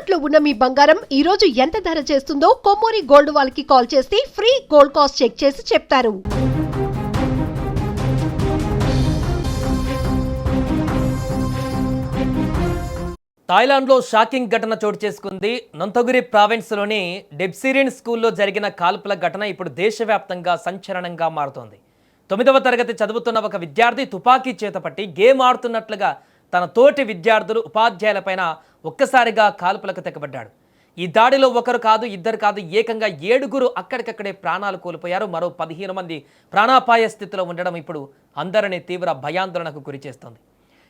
తాకట్లో ఉన్న మీ బంగారం ఈ రోజు ఎంత ధర చేస్తుందో కొమ్మూరి గోల్డ్ వాళ్ళకి కాల్ చేస్తే ఫ్రీ గోల్డ్ కాస్ట్ చెక్ చేసి చెప్తారు. థాయిలాండ్లో షాకింగ్ ఘటన చోటు చేసుకుంది. నొంతగురి ప్రావిన్స్లోని డెబ్సిరిన్ స్కూల్లో జరిగిన కాల్పుల ఘటన ఇప్పుడు దేశవ్యాప్తంగా సంచలనంగా మారుతోంది. 9వ తరగతి చదువుతున్న ఒక విద్యార్థి తుపాకీ చేతపట్టి గేమ్ ఆడుతున్నట్లుగా తన తోటి విద్యార్థులు ఉపాధ్యాయులపైన ఒక్కసారిగా కాల్పులకు తెగబడ్డాడు. ఈ దాడిలో ఒకరు కాదు, ఇద్దరు కాదు, ఏకంగా 7గురు అక్కడికక్కడే ప్రాణాలు కోల్పోయారు. మరో 15 మంది ప్రాణాపాయ స్థితిలో ఉండడం ఇప్పుడు అందరినీ తీవ్ర భయాందోళనకు గురిచేస్తోంది.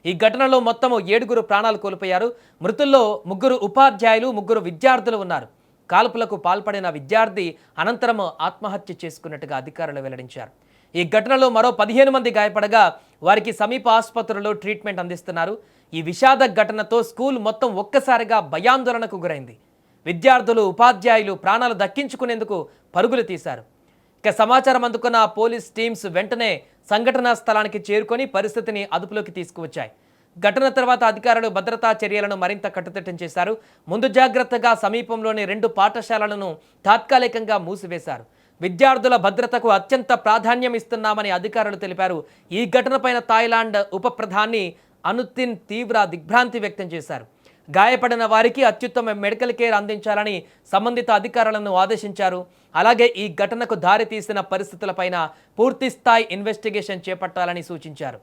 ఈ ఘటనలో మొత్తం 7గురు ప్రాణాలు కోల్పోయారు. మృతుల్లో 3 ఉపాధ్యాయులు, 3 విద్యార్థులు ఉన్నారు. కాల్పులకు పాల్పడిన విద్యార్థి అనంతరం ఆత్మహత్య చేసుకున్నట్టుగా అధికారులు వెల్లడించారు. ఈ ఘటనలో మరో 15 మంది గాయపడగా వారికి సమీప ఆసుపత్రుల్లో ట్రీట్మెంట్ అందిస్తున్నారు. ఈ విషాద ఘటనతో స్కూల్ మొత్తం ఒక్కసారిగా భయాందోళనకు గురైంది. విద్యార్థులు, ఉపాధ్యాయులు ప్రాణాలు దక్కించుకునేందుకు పరుగులు తీశారు. ఇక సమాచారం అందుకున్న పోలీస్ టీమ్స్ వెంటనే సంఘటనా స్థలానికి చేరుకొని పరిస్థితిని అదుపులోకి తీసుకువచ్చాయి. ఘటన తర్వాత అధికారులు భద్రతా చర్యలను మరింత కట్టుదిట్టం చేశారు. ముందు జాగ్రత్తగా సమీపంలోని 2 పాఠశాలలను తాత్కాలికంగా మూసివేశారు. విద్యార్థుల భద్రతకు అత్యంత ప్రాధాన్యం ఇస్తున్నామని అధికారులు తెలిపారు. ఈ ఘటనపైన థాయిలాండ్ ఉప ప్రధాని అనుతిన్ తీవ్ర దిగ్భ్రాంతి వ్యక్తం చేశారు. గాయపడిన వారికి అత్యుత్తమ మెడికల్ కేర్ అందించాలని సంబంధిత అధికారులను ఆదేశించారు. అలాగే ఈ ఘటనకు దారితీసిన పరిస్థితులపైన పూర్తిస్థాయి ఇన్వెస్టిగేషన్ చేపట్టాలని సూచించారు.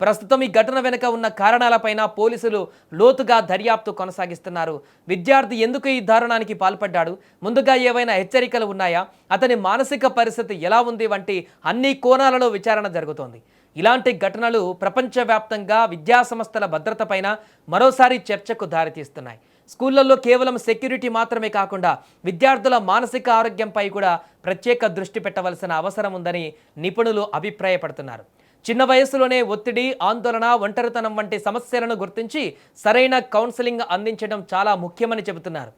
ప్రస్తుతం ఈ ఘటన వెనుక ఉన్న కారణాలపైన పోలీసులు లోతుగా దర్యాప్తు కొనసాగిస్తున్నారు. విద్యార్థి ఎందుకు ఈ దారుణానికి పాల్పడ్డాడు, ముందుగా ఏవైనా హెచ్చరికలు ఉన్నాయా, అతని మానసిక పరిస్థితి ఎలా ఉంది వంటి అన్ని కోణాలలో విచారణ జరుగుతోంది. ఇలాంటి ఘటనలు ప్రపంచవ్యాప్తంగా విద్యాసంస్థల భద్రతపైన మరోసారి చర్చకు దారితీస్తున్నాయి. స్కూళ్లలో కేవలం సెక్యూరిటీ మాత్రమే కాకుండా విద్యార్థుల మానసిక ఆరోగ్యంపై కూడా ప్రత్యేక దృష్టి పెట్టవలసిన అవసరం ఉందని నిపుణులు అభిప్రాయపడుతున్నారు. చిన్న వయసులోనే ఒత్తిడి, ఆందోళన, ఒంటరితనం వంటి సమస్యలను గుర్తించి సరైన కౌన్సిలింగ్ అందించడం చాలా ముఖ్యమని చెబుతున్నారు.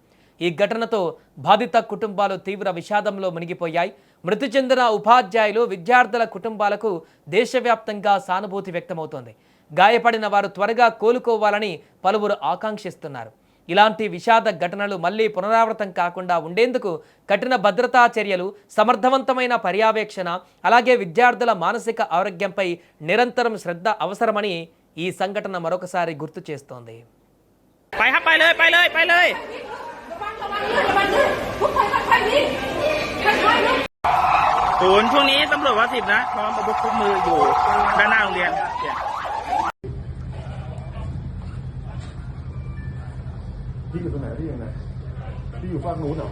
ఈ ఘటనతో బాధిత కుటుంబాలు తీవ్ర విషాదంలో మునిగిపోయాయి. మృతి చెందిన ఉపాధ్యాయులు, విద్యార్థుల కుటుంబాలకు దేశవ్యాప్తంగా సానుభూతి వ్యక్తమవుతోంది. గాయపడిన వారు త్వరగా కోలుకోవాలని పలువురు ఆకాంక్షిస్తున్నారు. ఇలాంటి విషాద ఘటనలు మళ్లీ పునరావృతం కాకుండా ఉండేందుకు కఠిన భద్రతా చర్యలు, సమర్థవంతమైన పర్యవేక్షణ, అలాగే విద్యార్థుల మానసిక ఆరోగ్యంపై నిరంతరం శ్రద్ధ అవసరమని ఈ సంఘటన మరొకసారి గుర్తు చేస్తోంది.ช่วงนี้ตำรวจว่า10นะพร้อมอาวุธครบมืออยู่ด้านหน้าโรงเรียนพี่อยู่ตรงไหนพี่อยู่ไหนพี่อยู่ฝั่งนู้นเหรอ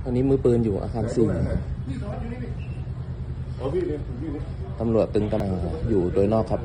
ตอนนี้มือปืนอยู่อาคาร4ตำรวจตึงกำลังอยู่โดยนอกครับ